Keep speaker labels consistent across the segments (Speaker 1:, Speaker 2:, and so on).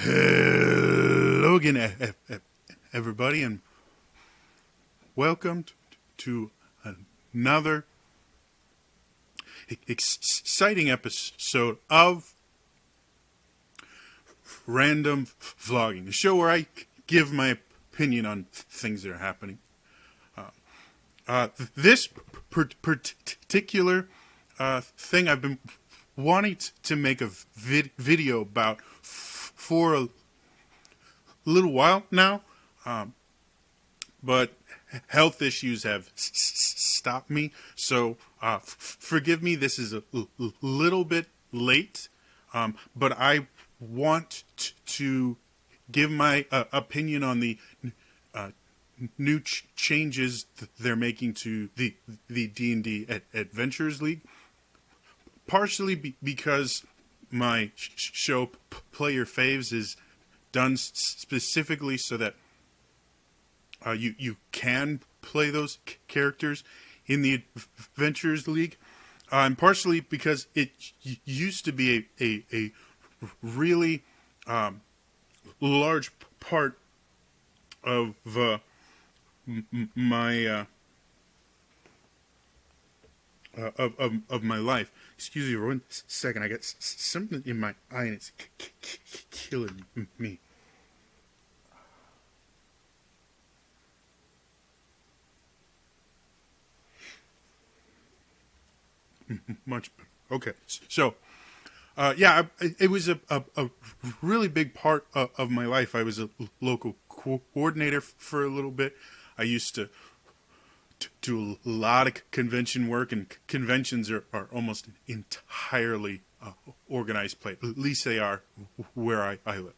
Speaker 1: Hello again, everybody, and welcome to another exciting episode of Random Vlogging, the show where I give my opinion on things that are happening. This particular thing I've been wanting to make a video about for a little while now, but health issues have stopped me, so forgive me. This is a little bit late, but I want to give my opinion on the new changes they're making to the D&D Adventures League, partially because my show Play Your Faves is done specifically so that you can play those characters in the Adventures League, and partially because it used to be a really large part of my of my life. Excuse me for 1 second. I got something in my eye and it's killing me. Much better. Okay, so yeah, it was a really big part of my life. I was a local coordinator for a little bit. I used to do a lot of convention work, and conventions are almost entirely organized play. At least they are where I live.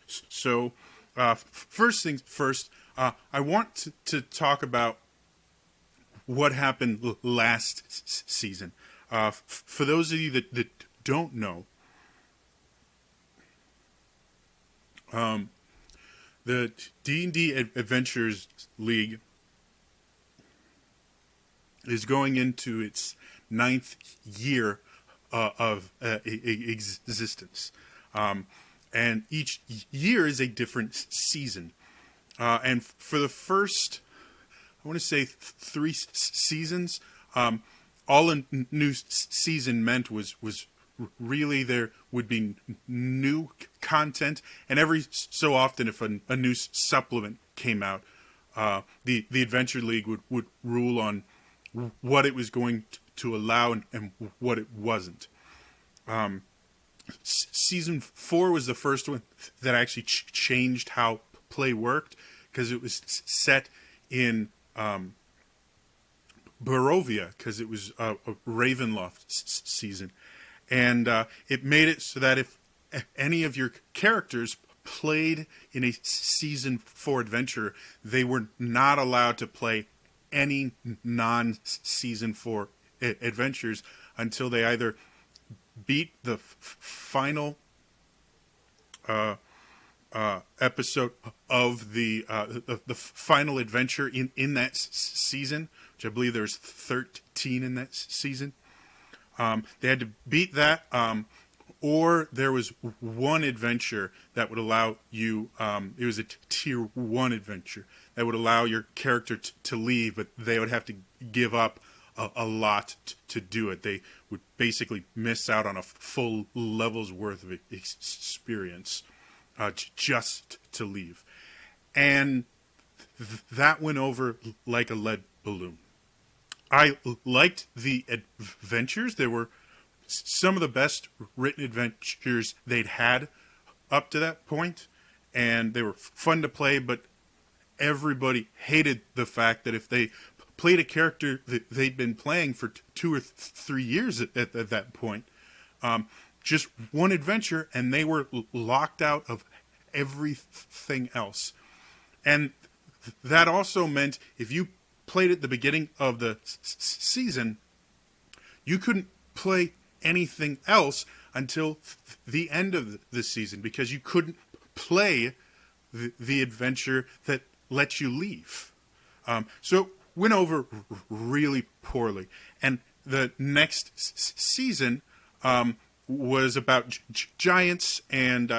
Speaker 1: So first things first, I want to talk about what happened last season. For those of you that don't know, the D&D Adventures League is going into its 9th year of existence. And each year is a different season. And for the first, I want to say 3 seasons, all a new season meant was really there would be new content, and every so often if a new supplement came out, the Adventure League would rule on what it was going to allow and what it wasn't. Season 4 was the first one that actually changed how play worked, because it was set in Barovia, because it was a Ravenloft season, and it made it so that if any of your characters played in a season 4 adventure, they were not allowed to play any non-season 4 adventures until they either beat the final episode of the final adventure in that season, which I believe there's 13 in that season. They had to beat that, or there was one adventure that would allow you, it was a tier 1 adventure, that would allow your character to leave, but they would have to give up a lot to do it. They would basically miss out on a full level's worth of experience just to leave. And that went over like a lead balloon. I liked the adventures. They were some of the best written adventures they'd had up to that point, and they were fun to play, but everybody hated the fact that if they played a character that they'd been playing for 2 or 3 years at that point, just one adventure, and they were locked out of everything else. And that also meant if you played at the beginning of the season, you couldn't play anything else until the end of the season, because you couldn't play the adventure that let you leave. So it went over really poorly. And the next season, was about giants, and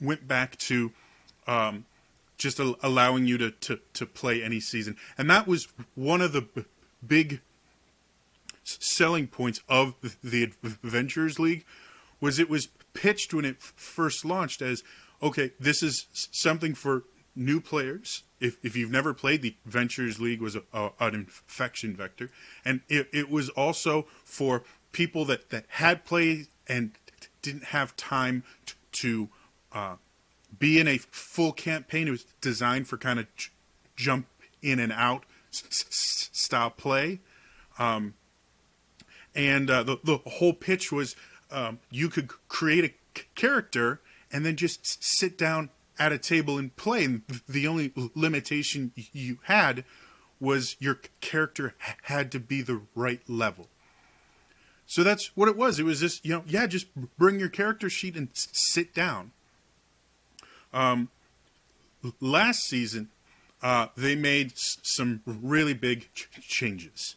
Speaker 1: went back to just allowing you to play any season. And that was one of the big selling points of the Adventurers League, was it was pitched when it first launched as, okay, this is something for new players. If you've never played, the Adventurers League was an infection vector. And it was also for people that had played and didn't have time to be in a full campaign. It was designed for kind of jump in and out style play. And the whole pitch was you could create a character and then just sit down at a table and play. And the only limitation you had was your character had to be the right level. So that's what it was. It was just, just bring your character sheet and sit down. Last season, they made some really big changes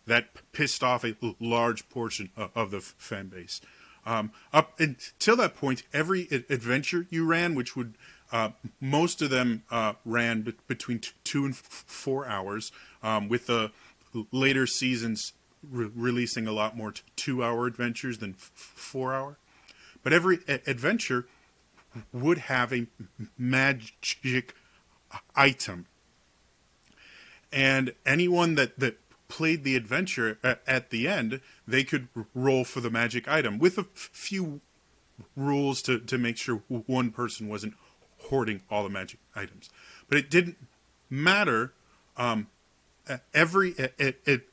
Speaker 1: that pissed off a large portion of the fan base. Up until that point, every adventure you ran, which would most of them ran between 2 and 4 hours, with the later seasons releasing a lot more 2-hour adventures than 4-hour. But every adventure would have a magic item. And anyone that played the adventure at the end, they could roll for the magic item with a few rules to make sure one person wasn't hoarding all the magic items. But it didn't matter. Every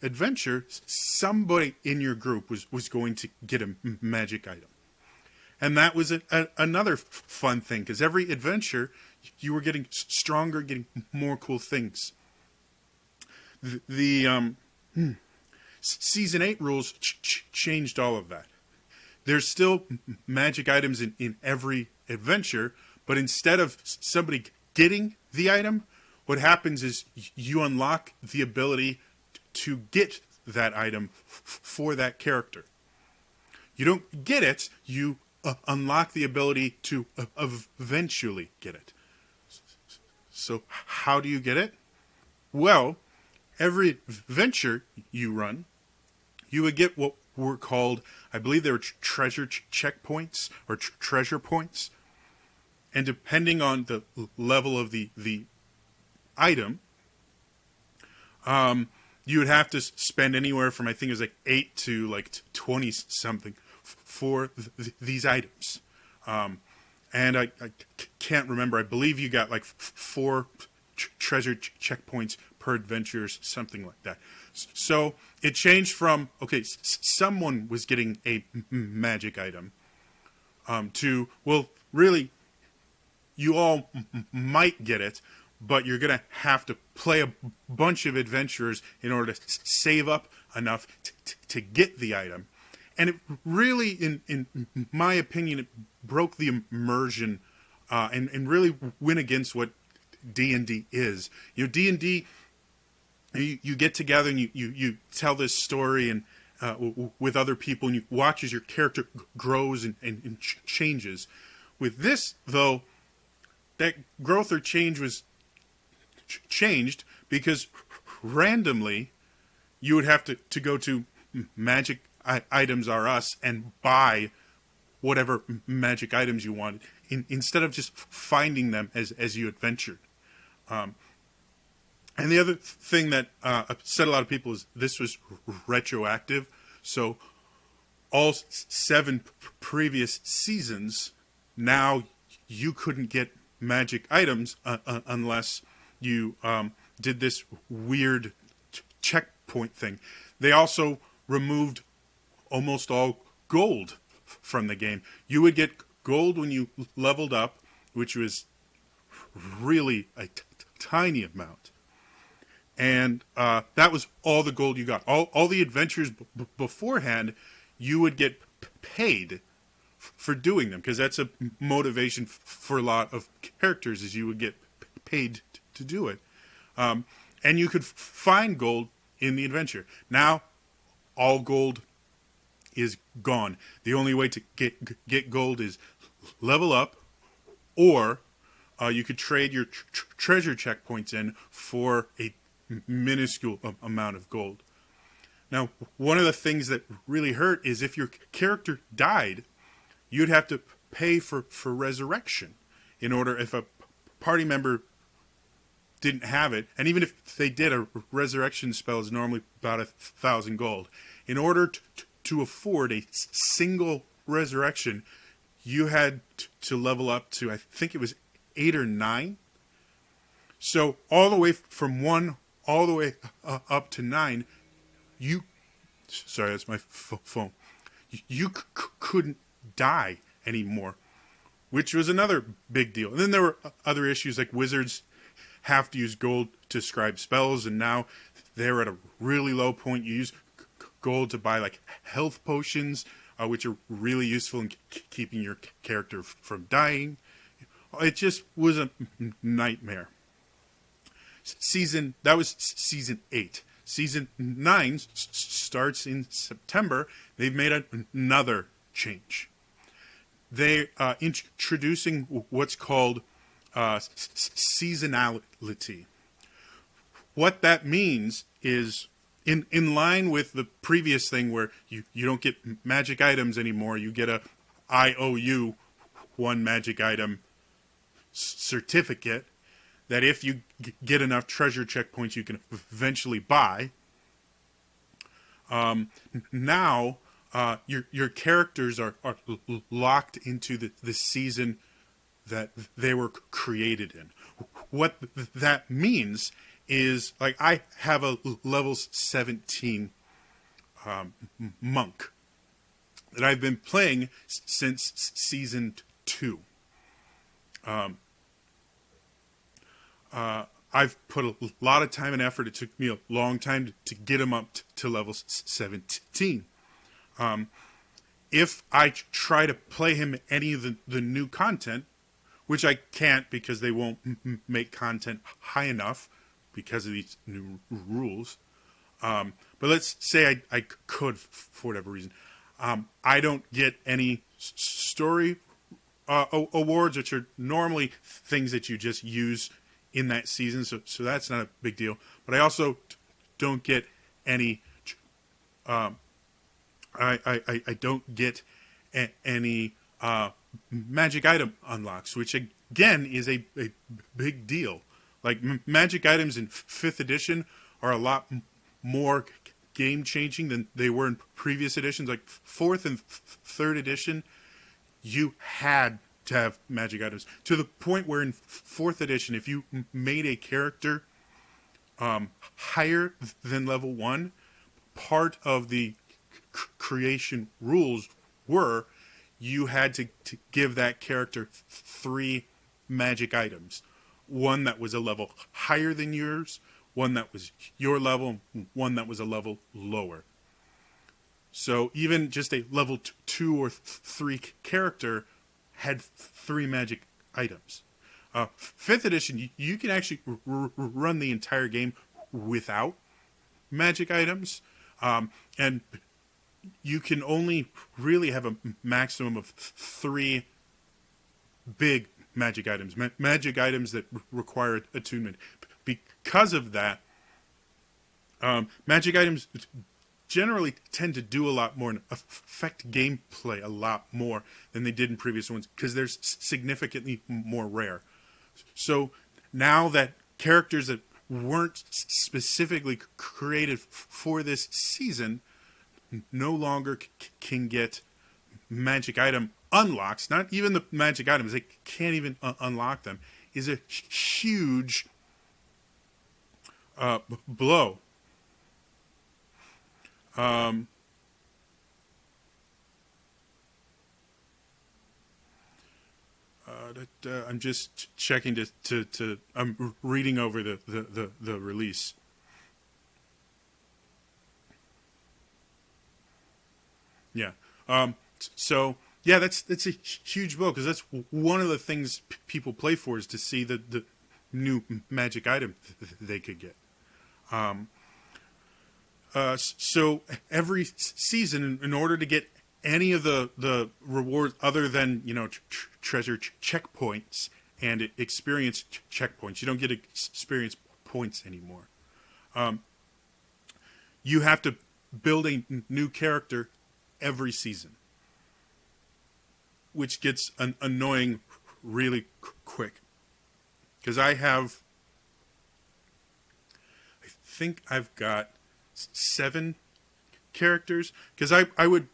Speaker 1: adventure, somebody in your group was going to get a magic item. And that was another fun thing, because every adventure, you were getting stronger, getting more cool things. The Season 8 rules changed all of that. There's still magic items in every adventure, but instead of somebody getting the item, what happens is you unlock the ability to get that item for that character. You don't get it, you unlock the ability to eventually get it. So how do you get it? Well, every adventure you run, you would get what were called, I believe they were treasure checkpoints or treasure points. And depending on the level of the item, you would have to spend anywhere from, I think it was 8 to 20 something for these items. And I can't remember. I believe you got 4 treasure checkpoints per adventure, something like that. So it changed from, okay, someone was getting a magic item, to, well, really, you all might get it, but you're going to have to play a bunch of adventures in order to save up enough to get the item. And it really, in my opinion, it broke the immersion and really went against what D&D is. D&D, you get together and you tell this story and with other people, and you watch as your character grows and changes. With this, though, that growth or change was changed because randomly you would have to go to Magic Items R Us and buy whatever magic items you wanted instead of just finding them as you adventured. And the other thing that upset a lot of people is this was retroactive. So all 7 previous seasons, now you couldn't get magic items unless you did this weird checkpoint thing. They also removed almost all gold from the game. You would get gold when you leveled up, which was really a tiny amount. And that was all the gold you got. All the adventures beforehand, you would get paid for doing them, because that's a motivation for a lot of characters, is you would get paid to do it. And you could find gold in the adventure. Now, all gold is gone. The only way to get gold is level up, or you could trade your treasure checkpoints in for a minuscule amount of gold. Now, one of the things that really hurt is if your character died, you'd have to pay for resurrection in order, if a party member didn't have it, and even if they did, a resurrection spell is normally about 1,000 gold. In order to afford a single resurrection, you had to level up to, I think it was 8 or 9. So all the way from 1 all the way up to 9, sorry, that's my phone. You couldn't die anymore, which was another big deal. And then there were other issues, like wizards have to use gold to scribe spells, and now they're at a really low point. You use gold to buy like health potions, which are really useful in keeping your character from dying. It just was a nightmare. That was season 8. Season 9 starts in September. They've made another change. They introducing what's called seasonality. What that means is, in line with the previous thing where you don't get magic items anymore, you get a IOU 1 magic item certificate that if you get enough treasure checkpoints you can eventually buy. Now your characters are locked into the season that they were created in. What that means is, like, I have a level 17 monk that I've been playing since season 2. I've put a lot of time and effort. It took me a long time to get him up to level 17. If I try to play him any of the new content, which I can't because they won't make content high enough because of these new rules. But let's say I could, for whatever reason. I don't get any story awards, which are normally things that you just use in that season, so that's not a big deal. But I also don't get any. I don't get any magic item unlocks, which again is a big deal. Like, magic items in 5th edition are a lot more game changing than they were in previous editions. Like 4th and 3rd edition, you had to have magic items, to the point where in 4th edition, if you made a character higher than level 1, part of the creation rules were you had to give that character 3 magic items. 1 that was a level higher than yours, 1 that was your level, 1 that was a level lower. So even just a level 2 or 3 character had 3 magic items. 5th edition, you can actually run the entire game without magic items, and you can only really have a maximum of 3 big magic items, magic items that require attunement. Because of that, magic items generally tend to do a lot more and affect gameplay a lot more than they did in previous ones, because they're significantly more rare. So now that characters that weren't specifically created for this season no longer can get magic item unlocks, not even the magic items, they can't even unlock them, is a huge blow. I'm just checking to I'm reading over the release. Yeah. So yeah, that's a huge blow, because that's one of the things people play for, is to see the new magic item they could get. So every season, in order to get any of the rewards other than treasure checkpoints and experience checkpoints, you don't get experience points anymore. You have to build a new character every season, which gets annoying really quick. Because I think I've got 7 characters. Because I would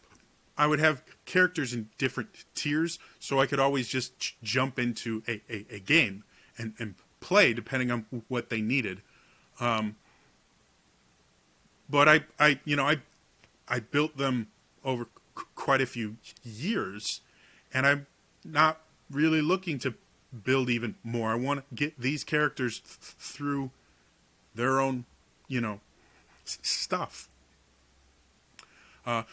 Speaker 1: have characters in different tiers, so I could always just jump into a game and play depending on what they needed. But I built them over quite a few years, and I'm not really looking to build even more. I want to get these characters through their own, stuff.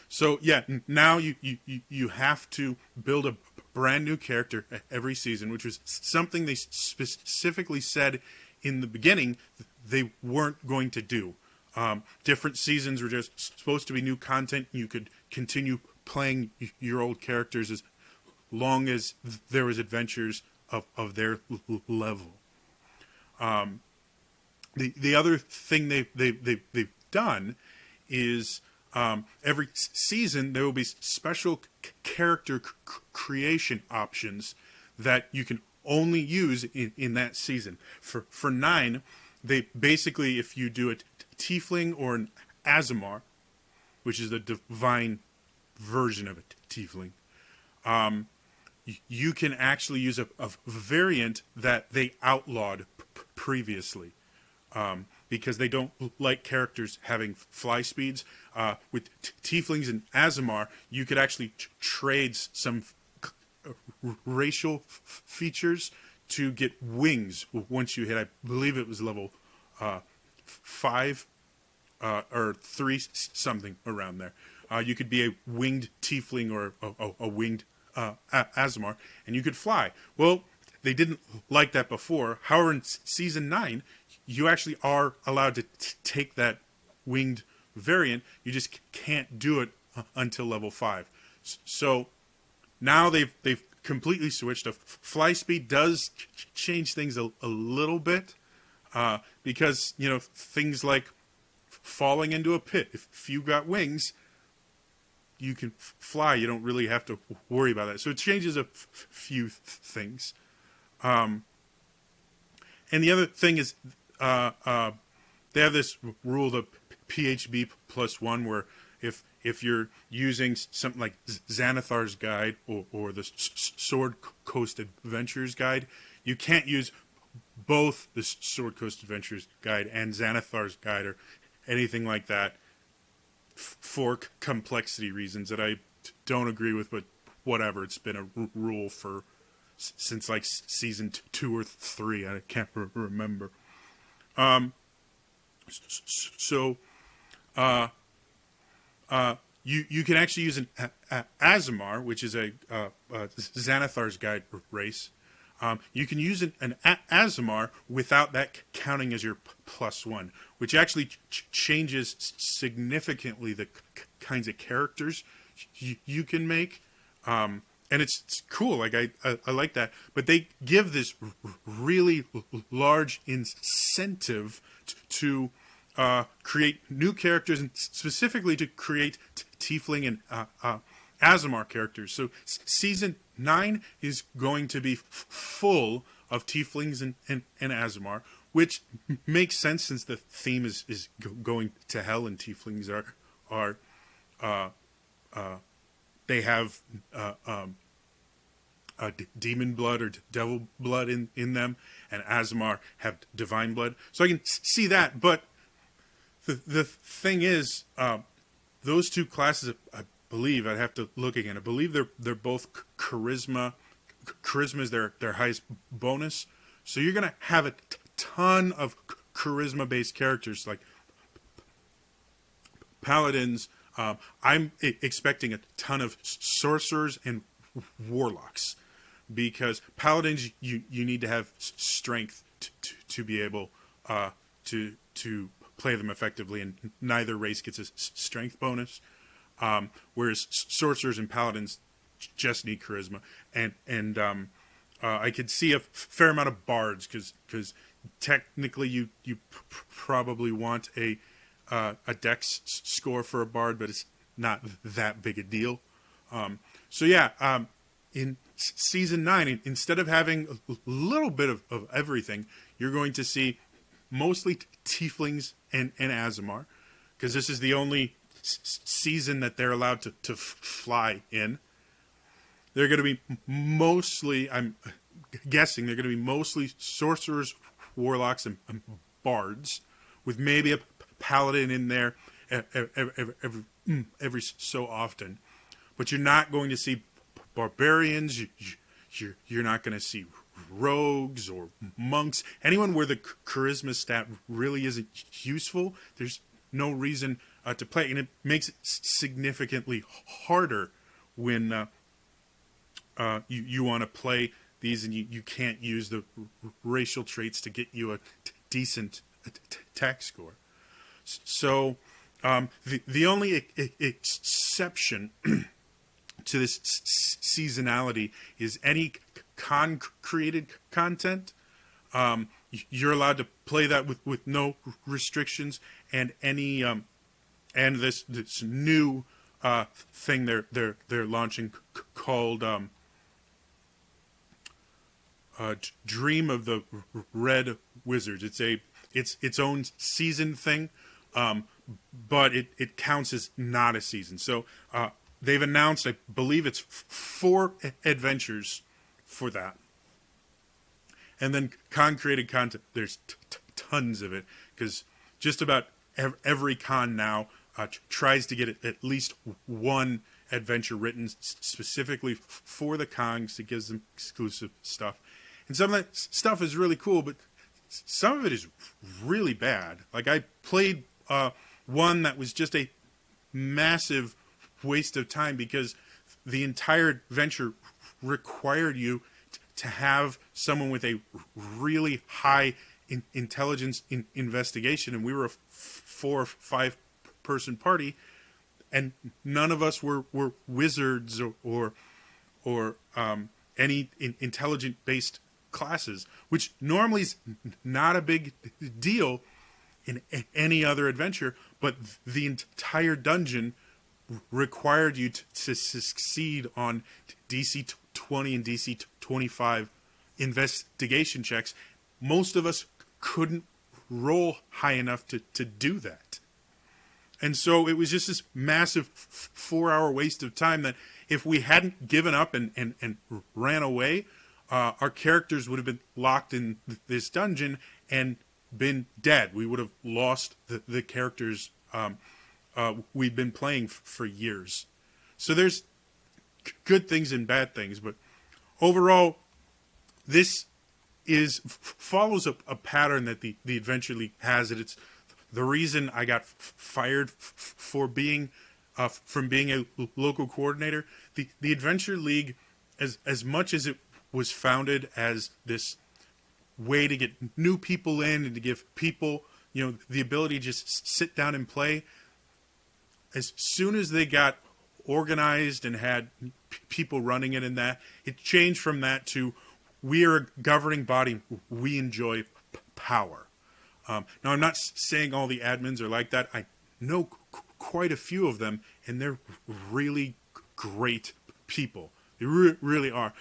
Speaker 1: So yeah, now you have to build a brand new character every season, which was something they specifically said in the beginning they weren't going to do. Different seasons were just supposed to be new content. You could continue playing your old characters as long as there was adventures of their level. The other thing they've done is every season there will be special character creation options that you can only use in that season. For 9, they basically, if you do a tiefling or an Aasimar, which is the divine version of a tiefling, you can actually use a variant that they outlawed previously, because they don't like characters having fly speeds. With tieflings and Aasimar, you could actually trade some racial features to get wings once you hit, I believe it was level 5 or 3, something around there. You could be a winged tiefling or a winged Aasimar, and you could fly. Well, they didn't like that before. However, in Season 9, you actually are allowed to take that winged variant. You just can't do it until level 5. So now they've completely switched. Fly speed does change things a little bit, because things like falling into a pit. If you got wings, you can fly. You don't really have to worry about that. So it changes a few things. And the other thing is, they have this rule, the PHB +1, where if you're using something like Xanathar's Guide or the Sword Coast Adventures Guide, you can't use both the Sword Coast Adventures Guide and Xanathar's Guide or anything like that for complexity reasons that I don't agree with, but whatever. It's been a rule since like season 2 or 3. I can't remember. So you can actually use an Aasimar, which is a Xanathar's Guide race. You can use an Aasimar without that counting as your +1, which actually changes significantly the kinds of characters you can make. And it's cool. Like I like that. But they give this really large incentive to create new characters, and specifically to create tiefling and Aasimar characters. So season 9 is going to be full of tieflings and Aasimar, which makes sense since the theme is going to hell, and tieflings are they have demon blood or devil blood in them, and Aasimar have divine blood. So I can see that, but the thing is, those two classes, I believe, I'd have to look again. I believe they're both charisma. Charisma is their highest bonus. So you're going to have a ton of charisma-based characters like paladins. I'm expecting a ton of sorcerers and warlocks, because paladins, you need to have strength to be able to play them effectively, and neither race gets a strength bonus. Whereas sorcerers and paladins just need charisma, and I could see a fair amount of bards because technically you probably want a dex score for a bard, but it's not that big a deal. So yeah, in season 9, instead of having a little bit of everything, you're going to see mostly tieflings and Aasimar, because this is the only season that they're allowed to fly in. They're going to be mostly, I'm guessing, they're going to be mostly sorcerers, warlocks, and bards, with maybe a paladin in there every so often. But you're not going to see barbarians. You're not going to see rogues or monks. Anyone where the charisma stat really isn't useful, there's no reason to play. And it makes it significantly harder when you want to play these and you can't use the racial traits to get you a decent attack score. So the only exception to this seasonality is any con-created content. You're allowed to play that with no restrictions, and any and this new thing they're launching called Dream of the Red Wizards. It's its own season thing, but it counts as not a season. So they've announced, I believe it's 4 adventures for that. And then con-created content, there's tons of it, because just about every con now tries to get at least one adventure written specifically for the cons. It gives them exclusive stuff. And some of that stuff is really cool, but some of it is really bad. Like, I played one that was just a massive waste of time because the entire adventure required you to have someone with a really high intelligence investigation, and we were a 4 or 5 person party, and none of us were wizards or any intelligent based classes, which normally is not a big deal in any other adventure, but the entire dungeon required you to succeed on DC 20 and DC 25 investigation checks. Most of us couldn't roll high enough to do that. And so it was just this massive 4-hour waste of time that if we hadn't given up and ran away, our characters would have been locked in this dungeon and been dead. We would have lost the characters we've been playing for years. So there's good things and bad things, but overall, this follows a pattern that the Adventure League has. It's the reason I got fired for being from being a local coordinator. The Adventure League, as much as it was founded as this way to get new people in and to give people, the ability to just sit down and play, as soon as they got organized and had people running it, and that it changed from that to, we are a governing body, we enjoy power. Now, I'm not saying all the admins are like that. I know quite a few of them, and they're really great people. They really are.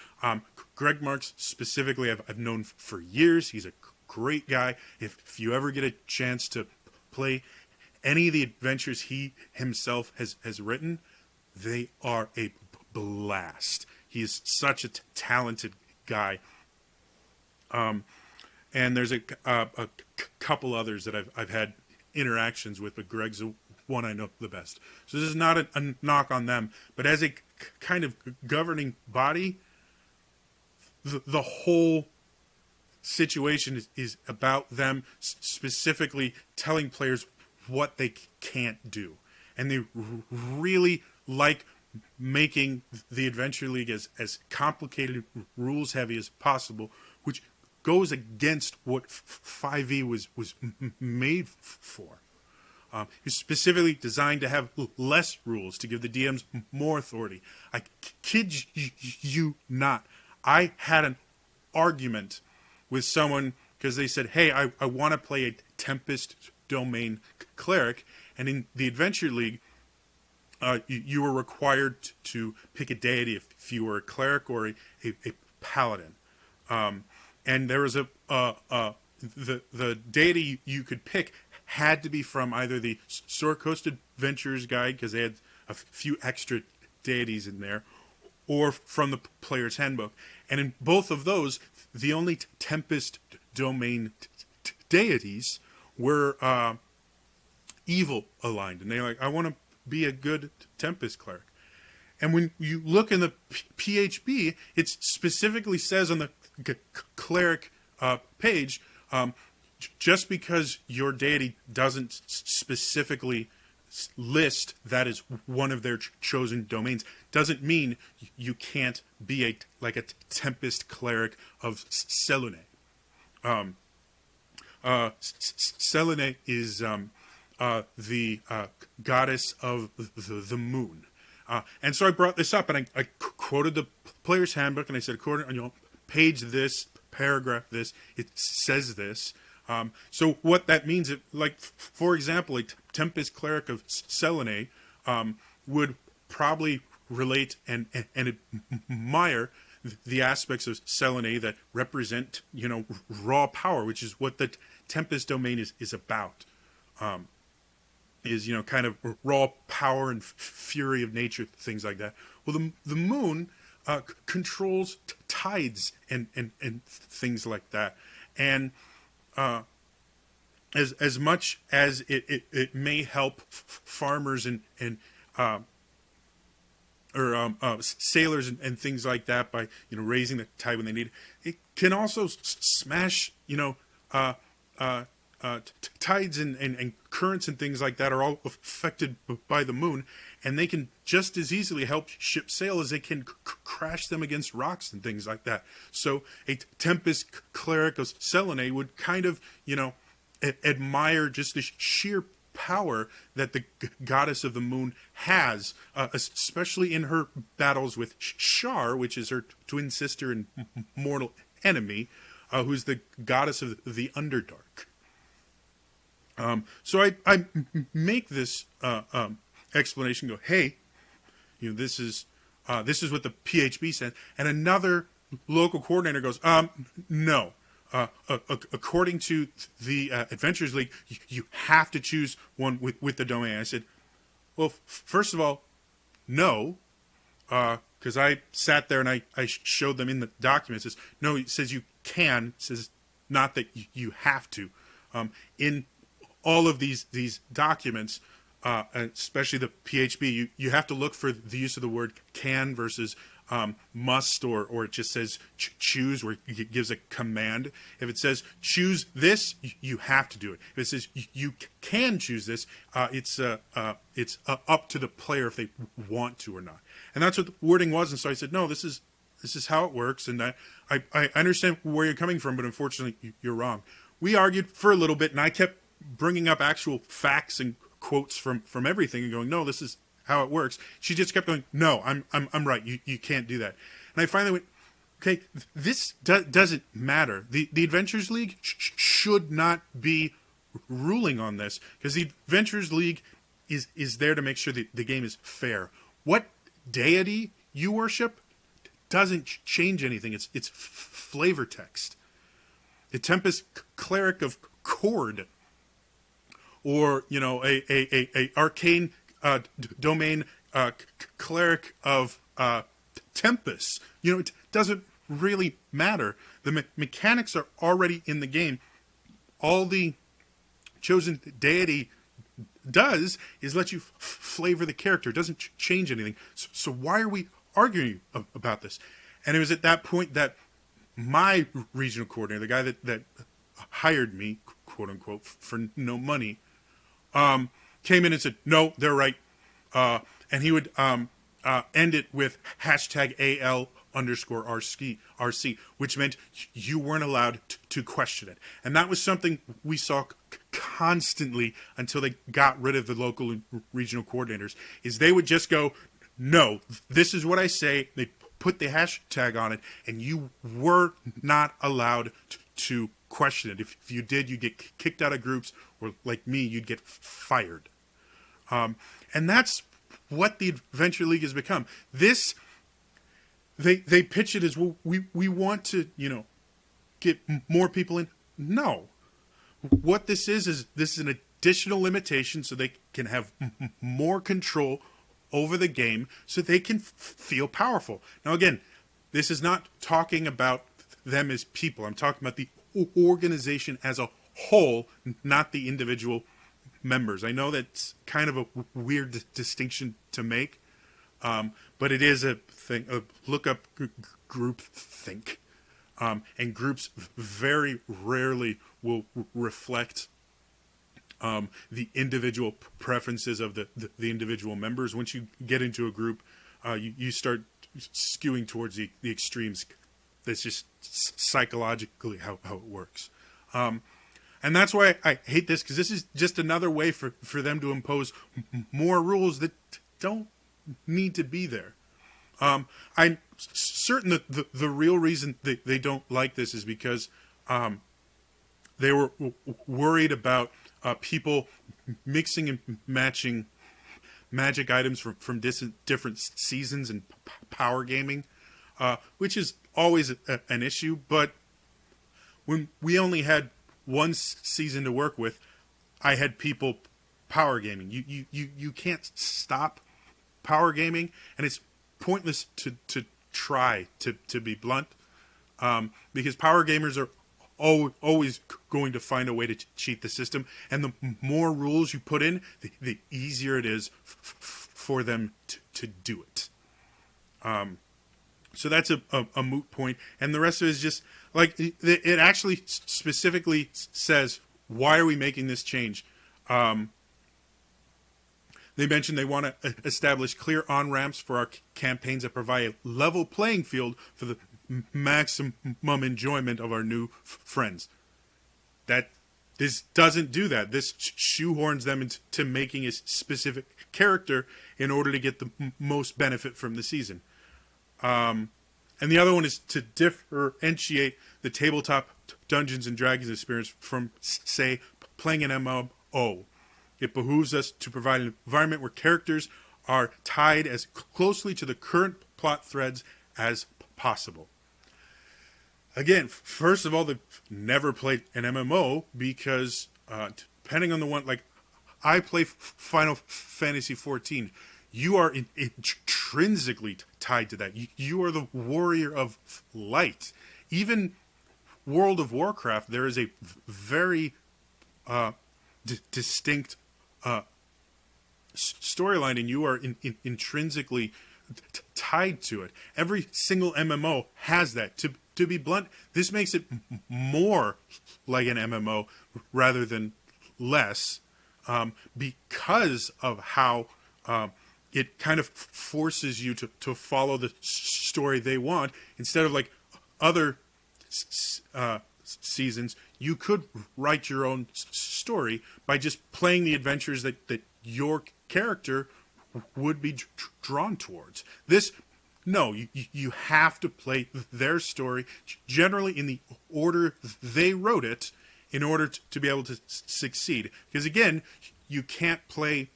Speaker 1: Greg Marks specifically, I've known for years. He's a great guy. If you ever get a chance to play any of the adventures he himself has written, they are a blast. He is such a talented guy. And there's a couple others that I've had interactions with, but Greg's the one I know the best. So this is not a knock on them, but as a kind of governing body, the whole situation is about them specifically telling players what they can't do. And they really like making the Adventure League as complicated, rules heavy as possible, which goes against what 5e was made for. It's specifically designed to have less rules, to give the DMs more authority. I kid you not. I had an argument with someone because they said, hey, I want to play a Tempest Domain cleric. And in the Adventure League, you were required to pick a deity if you were a cleric or a paladin. And there was the deity you could pick had to be from either the Sword Coast Adventures Guide, because they had a few extra deities in there, or from the Player's Handbook. And in both of those, the only Tempest Domain deities were evil aligned. And they're like, I want to be a good Tempest cleric. And when you look in the PHB, it specifically says on the cleric page, just because your deity doesn't specifically list that is one of their chosen domains doesn't mean you can't be a Tempest cleric of Selûne. Selûne is the goddess of the moon. And so I brought this up, and I quoted the Player's Handbook, and I said, according, page this, paragraph this, it says this. So what that means, for example, a Tempest cleric of Selûne would probably relate and admire the aspects of Selûne that represent, raw power, which is what the Tempest Domain is about. Is kind of raw power and fury of nature, things like that. Well, the moon controls tides and things like that, and as much as it may help farmers and sailors and things like that by raising the tide when they need it, it can also smash tides and currents and things like that are all affected by the moon, and they can just as easily help ships sail as they can crash them against rocks and things like that. So a Tempest cleric of Selûne would kind of, admire just the sheer power that the goddess of the moon has, especially in her battles with Shar, which is her twin sister and mortal enemy, who's the goddess of the Underdark. So I make this explanation. Go, hey, this is what the PHB said, and another local coordinator goes, no. According to the Adventures League, you have to choose one with the domain. I said, well, first of all, no, because I sat there and I showed them in the documents. It says, no, it says you can. It says not that you have to. In all of these documents, especially the PHB, you have to look for the use of the word can versus must, or it just says choose, where it gives a command. If it says choose this, you have to do it. If it says you can choose this, it's up to the player if they want to or not. And that's what the wording was. And so I said, no, this is how it works. And I understand where you're coming from, but unfortunately you're wrong. We argued for a little bit, and I kept bringing up actual facts and quotes from everything and going, no, this is how it works. She just kept going, no, I'm right. You can't do that. And I finally went, okay, this doesn't matter. The Adventures League should not be ruling on this, because the Adventures League is there to make sure that the game is fair. What deity you worship doesn't change anything. It's flavor text. The Tempest cleric of Cord, or a arcane domain cleric of Tempest. It doesn't really matter. The mechanics are already in the game. All the chosen deity does is let you flavor the character. It doesn't change anything. So why are we arguing about this? And it was at that point that my regional coordinator, the guy that hired me, quote unquote, for no money, came in and said, no, they're right. And he would end it with hashtag underscore RC, which meant you weren't allowed to question it. And that was something we saw constantly until they got rid of the local and regional coordinators, is they would just go, no, this is what I say. They put the hashtag on it, and you were not allowed to question it. If you did, you'd get kicked out of groups, or like me, you'd get fired. And that's what the Adventure League has become. This, they pitch it as, well, we want to, get more people in. No. What this is this is an additional limitation so they can have more control over the game, so they can feel powerful. Now, again, this is not talking about them as people. I'm talking about the organization as a whole, not the individual members. I know that's kind of a weird distinction to make, but it is a thing. Look up group think, and groups very rarely will reflect the individual preferences of the individual members. Once you get into a group, you start skewing towards the extremes. That's just psychologically how it works. And that's why I hate this, because this is just another way for them to impose more rules that don't need to be there. I'm certain that the real reason they don't like this is because they were worried about people mixing and matching magic items from different seasons and power gaming, which is always an issue. But when we only had one season to work with, I had people power gaming. You can't stop power gaming, and it's pointless to try to be blunt, because power gamers are always going to find a way to cheat the system, and the more rules you put in, the easier it is for them to do it. So that's a moot point, and the rest of it is just like it actually specifically says, why are we making this change? They mentioned they want to establish clear on-ramps for our campaigns that provide a level playing field for the maximum enjoyment of our new friends. This doesn't do that. This shoehorns them into making a specific character in order to get the most benefit from the season. And the other one is to differentiate the tabletop Dungeons and Dragons experience from, say, playing an MMO. It behooves us to provide an environment where characters are tied as closely to the current plot threads as possible. Again, first of all, they've never played an MMO because, depending on the one, like, I play Final Fantasy XIV. You are intrinsically tied to that. You are the warrior of light. Even World of Warcraft, there is a very distinct storyline, and you are intrinsically tied to it. Every single MMO has that. To be blunt, this makes it more like an MMO rather than less, because of how it kind of forces you to follow the story they want. Instead of like other seasons, you could write your own story by just playing the adventures that your character would be drawn towards. This, no, you have to play their story, generally in the order they wrote it, in order to be able to succeed. Because again, you can't play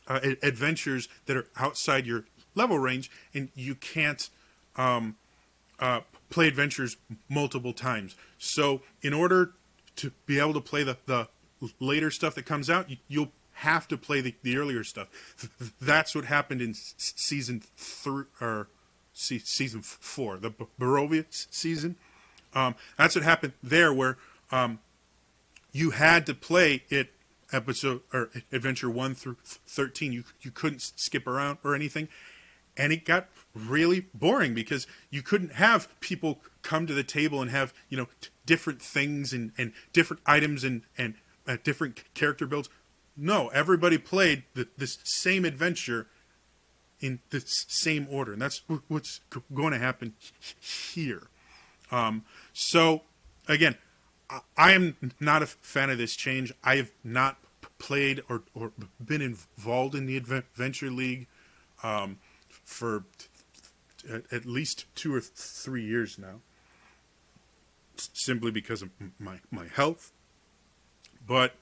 Speaker 1: adventures that are outside your level range, and you can't play adventures multiple times. So in order to be able to play the later stuff that comes out, you'll have to play the earlier stuff. That's what happened in season 4, the Barovia season. That's what happened there, where you had to play it episode or adventure 1 through 13. You couldn't skip around or anything, and it got really boring because you couldn't have people come to the table and have different things and different items and different character builds. No, everybody played this same adventure in the same order, and that's what's going to happen here. So, again, I am not a fan of this change. I have not played or been involved in the Adventure League for at least 2 or 3 years now, simply because of my health. But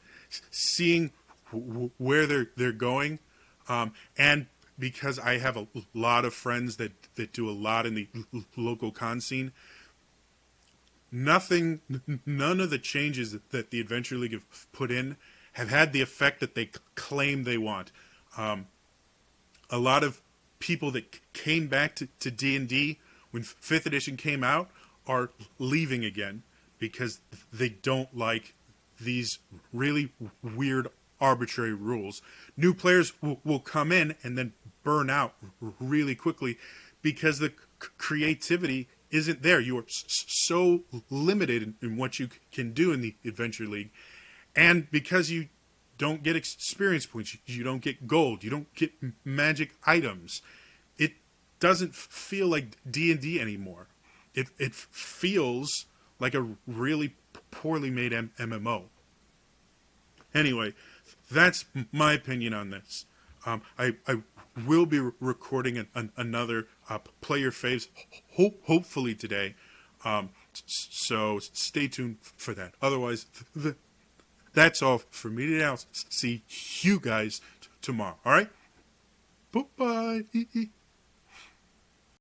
Speaker 1: seeing where they're going, and because I have a lot of friends that do a lot in the local con scene, none of the changes that the Adventure League have put in have had the effect that they claim they want. A lot of people that came back to D&D when 5th edition came out are leaving again because they don't like these really weird, arbitrary rules. New players will come in and then burn out really quickly because the creativity isn't there. You are so limited in what you can do in the Adventure League, and because you don't get experience points, you don't get gold, you don't get magic items, it doesn't feel like D&D anymore. It feels like a really poorly made MMO. Anyway, that's my opinion on this. I will be recording another player faves, hopefully today. So stay tuned for that. Otherwise, that's all for me today. I'll see you guys tomorrow. All right? Bye-bye.